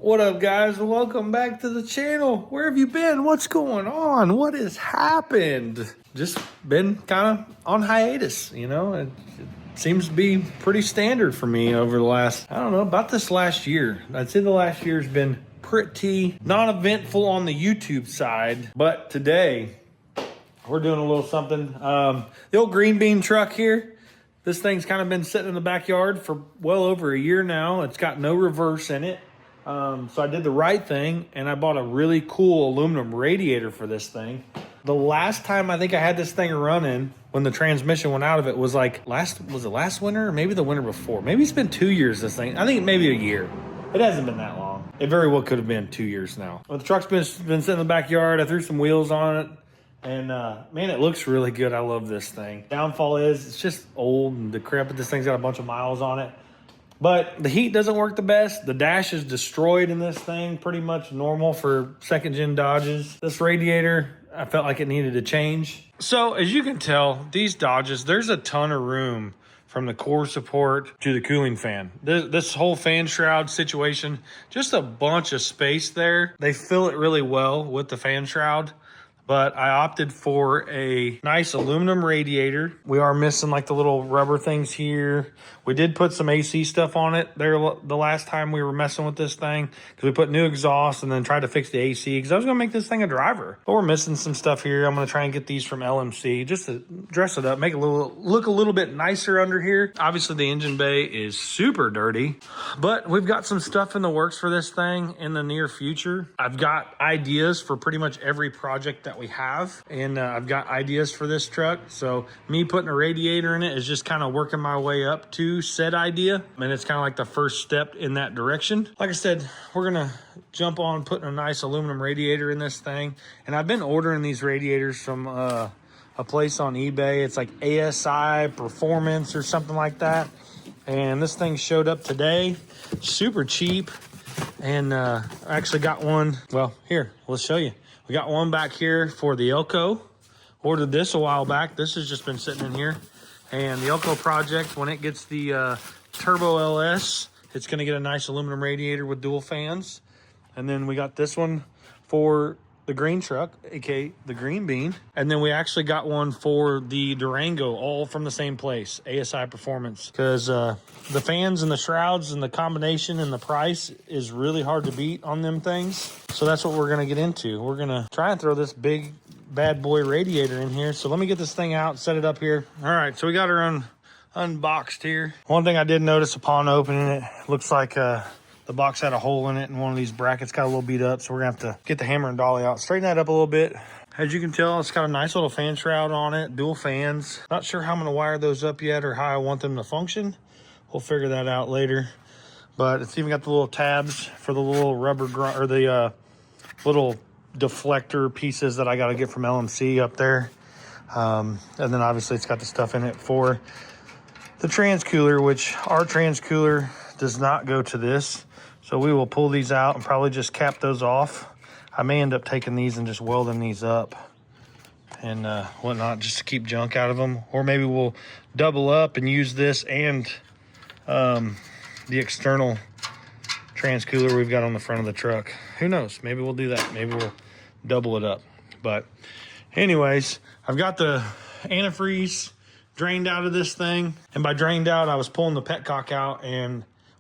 What up, guys? Welcome back to the channel. Where have you been? What's going on? What has happened? Just been kind of on hiatus, you know? It seems to be pretty standard for me over the last, I don't know, about this last year. I'd say the last year's been pretty non-eventful on the YouTube side, but today we're doing a little something. The old green bean truck here. This thing's kind of been sitting in the backyard for well over a year now. It's got no reverse in it. So I did the right thing and I bought a really cool aluminum radiator for this thing. The last time I think I had this thing running when the transmission went out of it was like last winter or maybe the winter before? Maybe it's been 2 years this thing. I think maybe a year. It hasn't been that long. It very well could have been 2 years now. But the truck's been sitting in the backyard. I threw some wheels on it. And man, it looks really good. I love this thing. Downfall is it's just old and decrepit. This thing's got a bunch of miles on it. But the heat doesn't work the best. The dash is destroyed in this thing, pretty much normal for second gen Dodges. This radiator, I felt like it needed to change. So as you can tell, these Dodges, there's a ton of room from the core support to the cooling fan. This whole fan shroud situation, just a bunch of space there. They fill it really well with the fan shroud. But I opted for a nice aluminum radiator. We are missing like the little rubber things here. We did put some AC stuff on it there the last time we were messing with this thing, because we put new exhaust and then tried to fix the AC because I was going to make this thing a driver. But we're missing some stuff here. I'm going to try and get these from LMC just to dress it up, make it look a little bit nicer under here. Obviously the engine bay is super dirty, but we've got some stuff in the works for this thing in the near future. I've got ideas for pretty much every project that we have, and I've got ideas for this truck. So me putting a radiator in it is just kind of working my way up to said idea, and it's kind of like the first step in that direction. Like I said, we're gonna jump on putting a nice aluminum radiator in this thing, and I've been ordering these radiators from a place on eBay. It's like ASI Performance or something like that, and this thing showed up today, super cheap. And I actually got one. Well, here, let's show you. We got one back here for the Elko. Ordered this a while back. This has just been sitting in here. And the Elko project, when it gets the Turbo LS, it's going to get a nice aluminum radiator with dual fans. And then we got this one for the green truck, aka the green bean. And then we actually got one for the Durango, all from the same place, ASI Performance. Because the fans and the shrouds and the combination and the price is really hard to beat on them things. So that's what we're going to get into. We're going to try and throw this big bad boy radiator in here. So let me get this thing out, set it up here. All right, so we got her unboxed here. One thing I did notice upon opening it, looks like the box had a hole in it, and one of these brackets got a little beat up, so we're gonna have to get the hammer and dolly out, straighten that up a little bit. As you can tell, it's got a nice little fan shroud on it, dual fans. Not sure how I'm gonna wire those up yet or how I want them to function. We'll figure that out later. But it's even got the little tabs for the little rubber or the little deflector pieces that I gotta get from LMC up there. And then obviously it's got the stuff in it for the transcooler, which our transcooler does not go to this. So we will pull these out and probably just cap those off. I may end up taking these and just welding these up and whatnot, just to keep junk out of them. Or maybe we'll double up and use this and the external transcooler we've got on the front of the truck. Who knows? Maybe we'll do that. Maybe we'll double it up. But anyways, I've got the antifreeze drained out of this thing. And by drained out, I was pulling the petcock out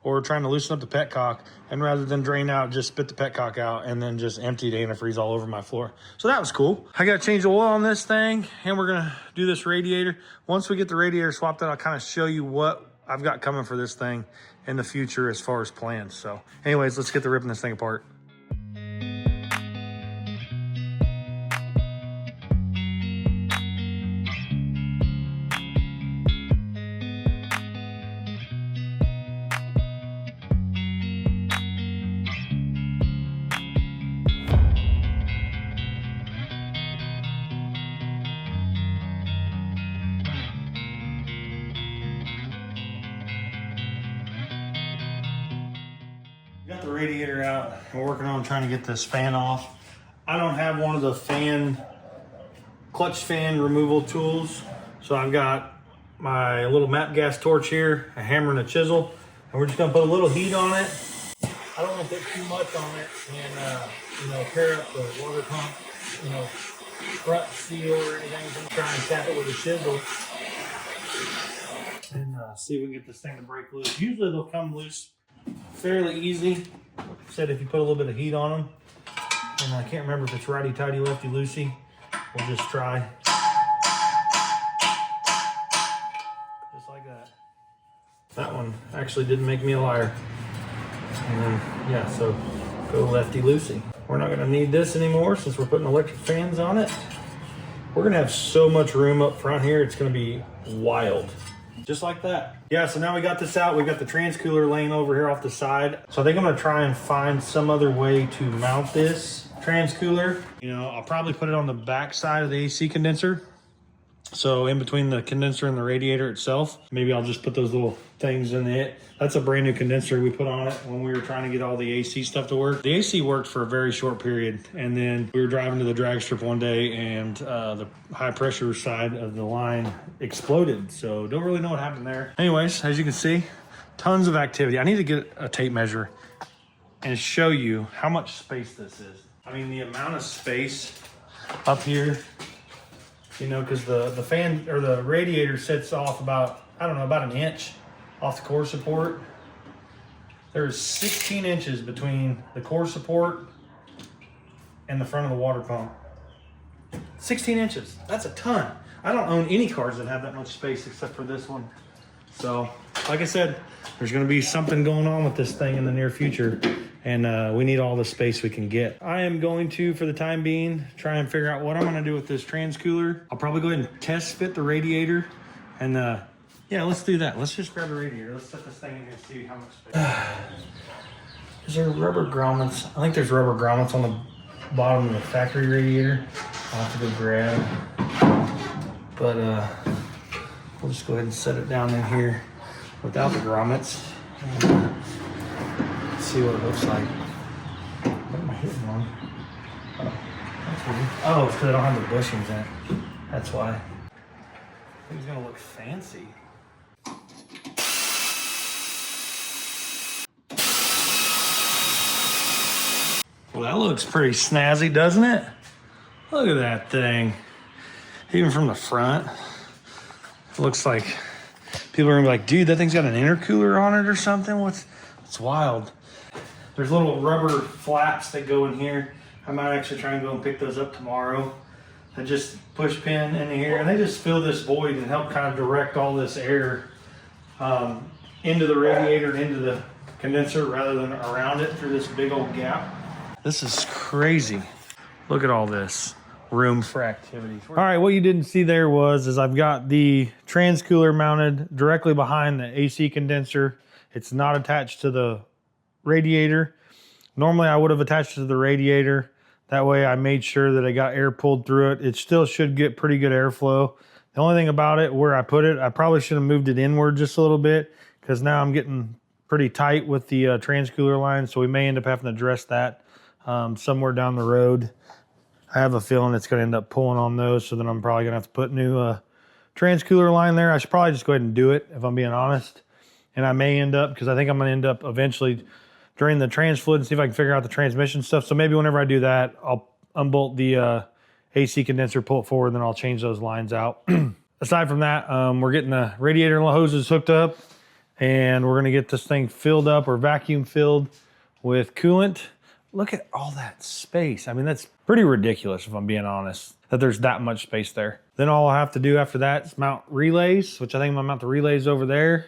or trying to loosen up the petcock, and rather than drain out, just spit the petcock out and then just emptied antifreeze all over my floor. So that was cool. I got to change the oil on this thing, and we're going to do this radiator. Once we get the radiator swapped out, I'll kind of show you what I've got coming for this thing in the future as far as plans. So anyways, let's get to ripping this thing apart. Got the radiator out. We're working on trying to get this fan off. I don't have one of the clutch fan removal tools. So I've got my little MAP gas torch here, a hammer and a chisel, and we're just gonna put a little heat on it. I don't want to put too much on it and, you know, tear up the water pump, you know, front seal or anything. So I'm trying to tap it with a chisel and see if we can get this thing to break loose. Usually they'll come loose fairly easy. Said if you put a little bit of heat on them. And I can't remember if it's righty-tighty, lefty-loosey. We'll just try. Just like that. That one actually didn't make me a liar. And then, yeah, so go lefty-loosey. We're not gonna need this anymore since we're putting electric fans on it. We're gonna have so much room up front here, it's gonna be wild. Just like that. Yeah, so now we got this out. We got the trans cooler laying over here off the side. So I think I'm gonna try and find some other way to mount this trans cooler. You know, I'll probably put it on the back side of the AC condenser. So in between the condenser and the radiator itself, maybe I'll just put those little things in it. That's a brand new condenser we put on it when we were trying to get all the AC stuff to work. The AC worked for a very short period. And then we were driving to the drag strip one day and the high pressure side of the line exploded. So don't really know what happened there. Anyways, as you can see, tons of activity. I need to get a tape measure and show you how much space this is. I mean, the amount of space up here, you know, because the fan or the radiator sits off about, I don't know, about an inch off the core support. There's 16 inches between the core support and the front of the water pump. 16 inches, that's a ton. I don't own any cars that have that much space except for this one. So, like I said, there's gonna be something going on with this thing in the near future. And we need all the space we can get. I am going to, for the time being, try and figure out what I'm gonna do with this trans cooler. I'll probably go ahead and test fit the radiator. And yeah, let's do that. Let's just grab the radiator. Let's set this thing in here and see how much space. Is there rubber grommets? I think there's rubber grommets on the bottom of the factory radiator. I'll have to go grab. But we'll just go ahead and set it down in here without the grommets. And, see what it looks like. What am I hitting on? Oh, that's weird. Oh, it's because I don't have the bushings in it. That's why. I think it's gonna look fancy. Well, that looks pretty snazzy, doesn't it? Look at that thing. Even from the front, it looks like people are gonna be like, dude, that thing's got an intercooler on it or something. It's wild. There's little rubber flaps that go in here. I might actually try and go and pick those up tomorrow. I just push pin in here and they just fill this void and help kind of direct all this air into the radiator and into the condenser rather than around it through this big old gap. This is crazy. Look at all this room for activity. All right, what you didn't see there is I've got the trans cooler mounted directly behind the AC condenser. It's not attached to the radiator. Normally I would have attached it to the radiator. That way I made sure that I got air pulled through it. It still should get pretty good airflow. The only thing about it, where I put it, I probably should have moved it inward just a little bit because now I'm getting pretty tight with the trans cooler line. So we may end up having to address that somewhere down the road. I have a feeling it's going to end up pulling on those. So then I'm probably going to have to put new trans cooler line there. I should probably just go ahead and do it if I'm being honest. And I may end up, because I think I'm going to end up eventually drain the trans fluid and see if I can figure out the transmission stuff. So maybe whenever I do that, I'll unbolt the AC condenser, pull it forward, then I'll change those lines out. Aside from that, we're getting the radiator hoses hooked up and we're gonna get this thing filled up or vacuum filled with coolant. Look at all that space. I mean, that's pretty ridiculous if I'm being honest, that there's that much space there. Then all I'll have to do after that is mount relays, which I think I'm gonna mount the relays over there,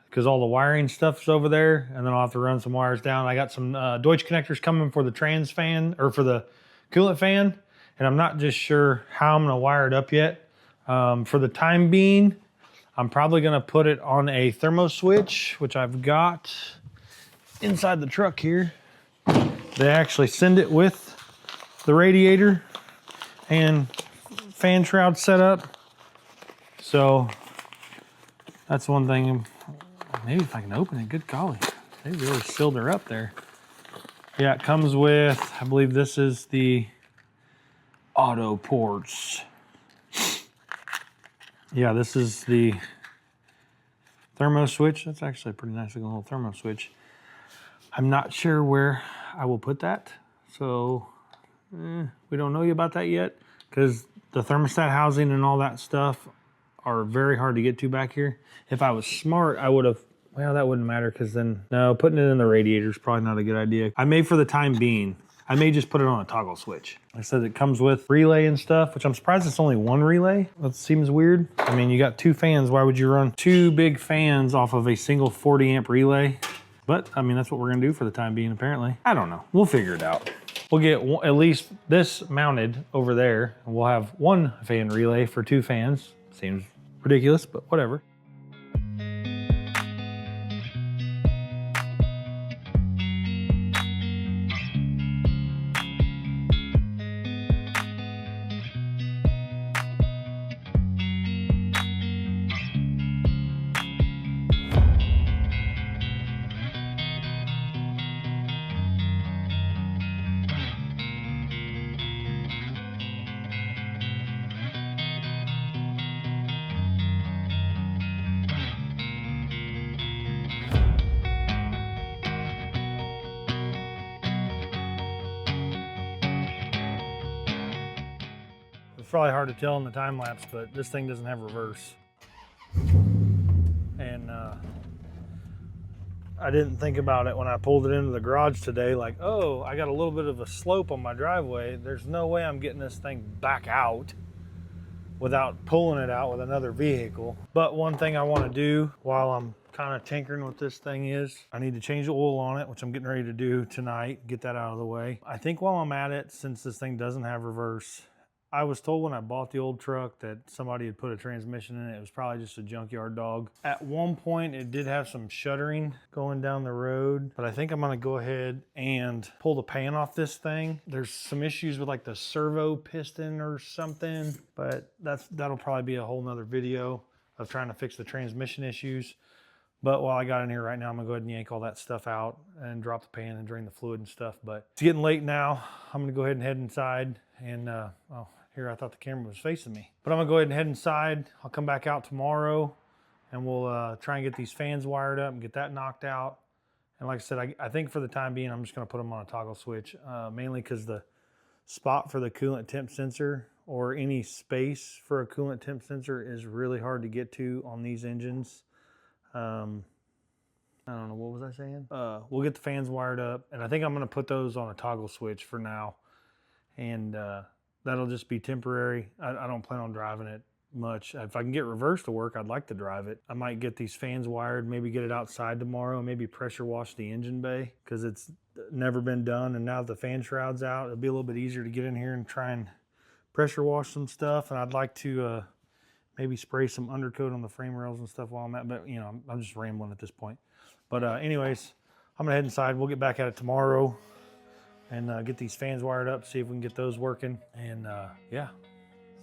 because all the wiring stuff's over there, and then I'll have to run some wires down. I got some Deutsch connectors coming for the trans fan, or for the coolant fan, and I'm not just sure how I'm gonna wire it up yet. For the time being, I'm probably gonna put it on a thermo switch, which I've got inside the truck here. They actually send it with the radiator and fan shroud set up. So that's one thing. Maybe if I can open it, good golly. They really sealed her up there. Yeah, it comes with, I believe this is the auto ports. Yeah, this is the thermo switch. That's actually a pretty nice looking little thermo switch. I'm not sure where I will put that. So we don't know about that yet because the thermostat housing and all that stuff are very hard to get to back here. If I was smart, I would have, well, that wouldn't matter because then, no, putting it in the radiator is probably not a good idea. I may, for the time being, I may just put it on a toggle switch. I said it comes with relay and stuff, which I'm surprised it's only one relay. That seems weird. I mean, you got two fans. Why would you run two big fans off of a single 40 amp relay? But I mean, that's what we're gonna do for the time being, apparently. I don't know, we'll figure it out. We'll get at least this mounted over there, and we'll have one fan relay for two fans. Seems ridiculous, but whatever. It's probably hard to tell in the time lapse, but this thing doesn't have reverse. And I didn't think about it when I pulled it into the garage today, like, oh, I got a little bit of a slope on my driveway. There's no way I'm getting this thing back out without pulling it out with another vehicle. But one thing I want to do while I'm kind of tinkering with this thing is I need to change the oil on it, which I'm getting ready to do tonight, get that out of the way. I think while I'm at it, since this thing doesn't have reverse, I was told when I bought the old truck that somebody had put a transmission in it. It was probably just a junkyard dog. At one point, it did have some shuddering going down the road, but I think I'm gonna go ahead and pull the pan off this thing. There's some issues with like the servo piston or something, but that'll probably be a whole nother video of trying to fix the transmission issues. But while I got in here right now, I'm gonna go ahead and yank all that stuff out and drop the pan and drain the fluid and stuff. But it's getting late now. I'm gonna go ahead and head inside and, oh, here I thought the camera was facing me. But I'm gonna go ahead and head inside. I'll come back out tomorrow and we'll try and get these fans wired up and get that knocked out. And like I said, I think for the time being, I'm just gonna put them on a toggle switch, mainly because the spot for the coolant temp sensor or any space for a coolant temp sensor is really hard to get to on these engines. I don't know, what was I saying? We'll get the fans wired up, and I think I'm gonna put those on a toggle switch for now. And that'll just be temporary. I don't plan on driving it much. If I can get reverse to work, I'd like to drive it. I might get these fans wired, maybe get it outside tomorrow, maybe pressure wash the engine bay because it's never been done. And now that the fan shroud's out, it'll be a little bit easier to get in here and try and pressure wash some stuff. And I'd like to maybe spray some undercoat on the frame rails and stuff while I'm at, but you know, I'm just rambling at this point. But anyways, I'm gonna head inside. We'll get back at it tomorrow and get these fans wired up, see if we can get those working. And yeah,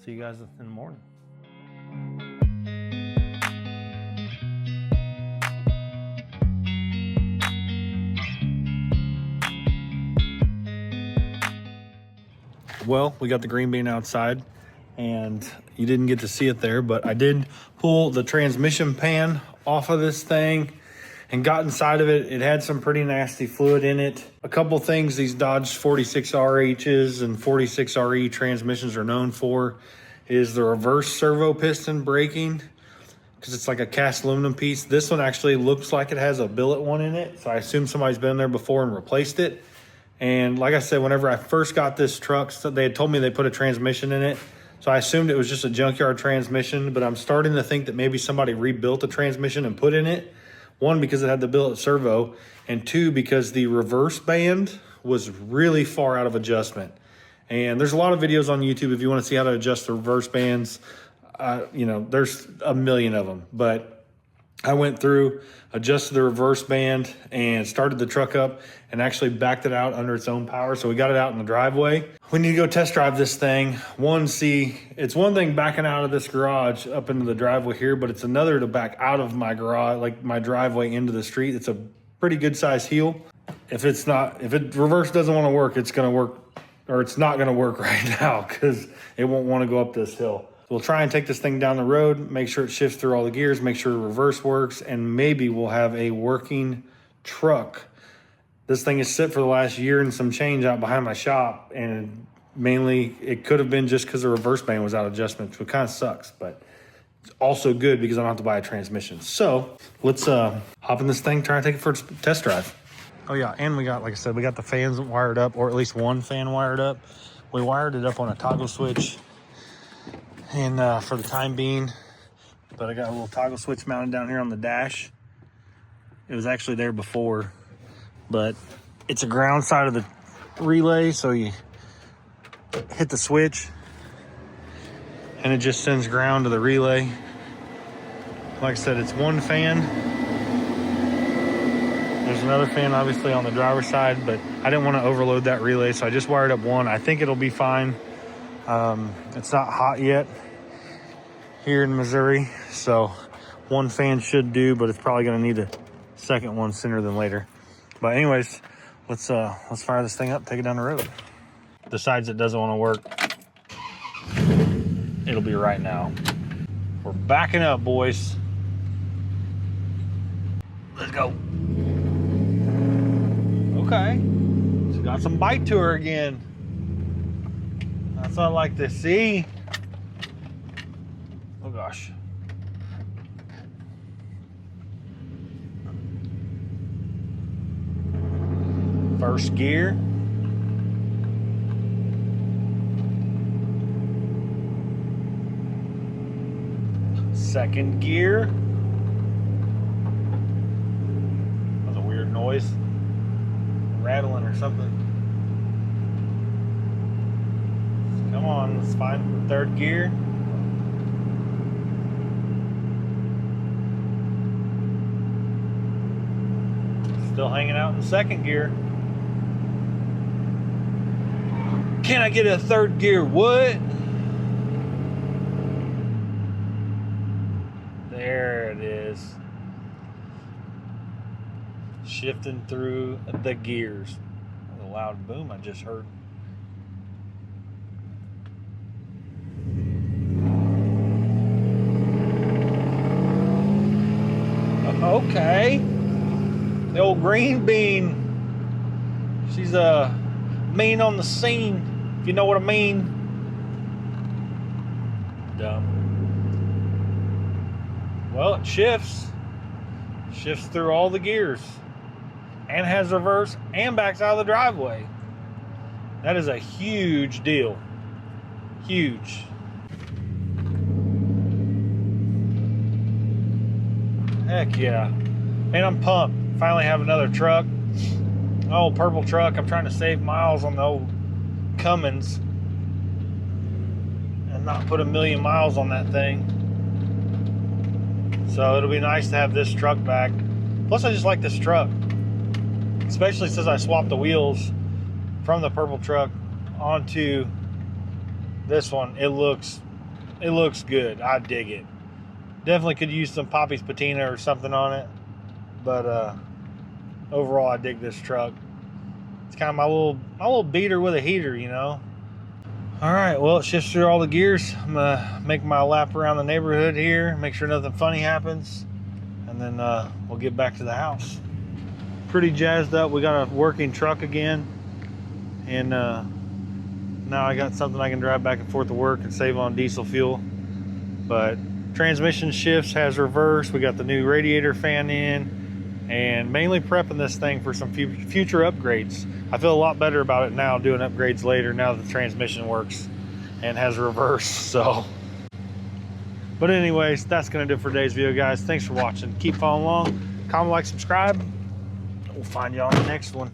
see you guys in the morning. Well, we got the green bean outside and you didn't get to see it there, but I did pull the transmission pan off of this thing and got inside of it. It had some pretty nasty fluid in it. A couple things these Dodge 46RHs and 46RE transmissions are known for is the reverse servo piston breaking, because it's like a cast aluminum piece. This one actually looks like it has a billet one in it, so I assume somebody's been there before and replaced it. And like I said, whenever I first got this truck, they had told me they put a transmission in it, so I assumed it was just a junkyard transmission, but I'm starting to think that maybe somebody rebuilt the transmission and put in it. One, because it had the billet servo, and two, because the reverse band was really far out of adjustment. And there's a lot of videos on YouTube if you want to see how to adjust the reverse bands. You know, there's a million of them, but I went through, adjusted the reverse band and started the truck up and actually backed it out under its own power. So we got it out in the driveway. We need to go test drive this thing. It's one thing backing out of this garage up into the driveway here, but it's another to back out of my garage, like my driveway into the street. It's a pretty good size hill. If reverse doesn't want to work, it's going to work, or it's not going to work right now because it won't want to go up this hill. We'll try and take this thing down the road, make sure it shifts through all the gears, make sure the reverse works, and maybe we'll have a working truck This thing is sit for the last year and some change out behind my shop, and mainly it could have been just because the reverse band was out of adjustment, which kind of sucks, but it's also good because I don't have to buy a transmission. So let's hop in this thing, try and take it for a test drive. Oh yeah, and we got, like I said, we got the fans wired up, or at least one fan wired up. We wired it up on a toggle switch, and for the time being, but I got a little toggle switch mounted down here on the dash. It was actually there before, but it's a ground side of the relay, so you hit the switch and it just sends ground to the relay. Like I said, it's one fan. There's another fan obviously on the driver's side, but I didn't want to overload that relay, so I just wired up one. I think it'll be fine. It's not hot yet here in Missouri, so one fan should do, but it's probably going to need a second one sooner than later. But anyways, let's fire this thing up, take it down the road. Decides it doesn't want to work, it'll be right now. We're backing up, boys. Let's go. Okay, she's got some bite to her again. That's what I like to see. Oh gosh. First gear. Second gear. That was a weird noise. Rattling or something. Come on, let's find the third gear. Still hanging out in second gear. Can I get a third gear? What? There it is. Shifting through the gears. That was a loud boom I just heard. Okay. The old green bean. She's mean on the scene, if you know what I mean. Dumb. Well, it shifts through all the gears and has reverse and backs out of the driveway. That is a huge deal. Huge. Heck yeah. Man, I'm pumped. Finally have another truck. Old purple truck. I'm trying to save miles on the old Cummins and not put 1,000,000 miles on that thing. So it'll be nice to have this truck back. Plus I just like this truck, especially since I swapped the wheels from the purple truck onto this one. It looks good. I dig it. Definitely could use some Poppy's patina or something on it, but overall I dig this truck. It's kind of my little beater with a heater, you know. All right, well, it shifts through all the gears. I'm gonna make my lap around the neighborhood here, make sure nothing funny happens, and then we'll get back to the house. Pretty jazzed up. We got a working truck again, and now I got something I can drive back and forth to work and save on diesel fuel. But transmission shifts, has reverse. We got the new radiator fan in, and mainly prepping this thing for some future upgrades. I feel a lot better about it now, doing upgrades later, now that the transmission works and has reverse. So, but anyways, that's gonna do it for today's video, guys. Thanks for watching. Keep following along, comment, like, subscribe. We'll find you on the next one.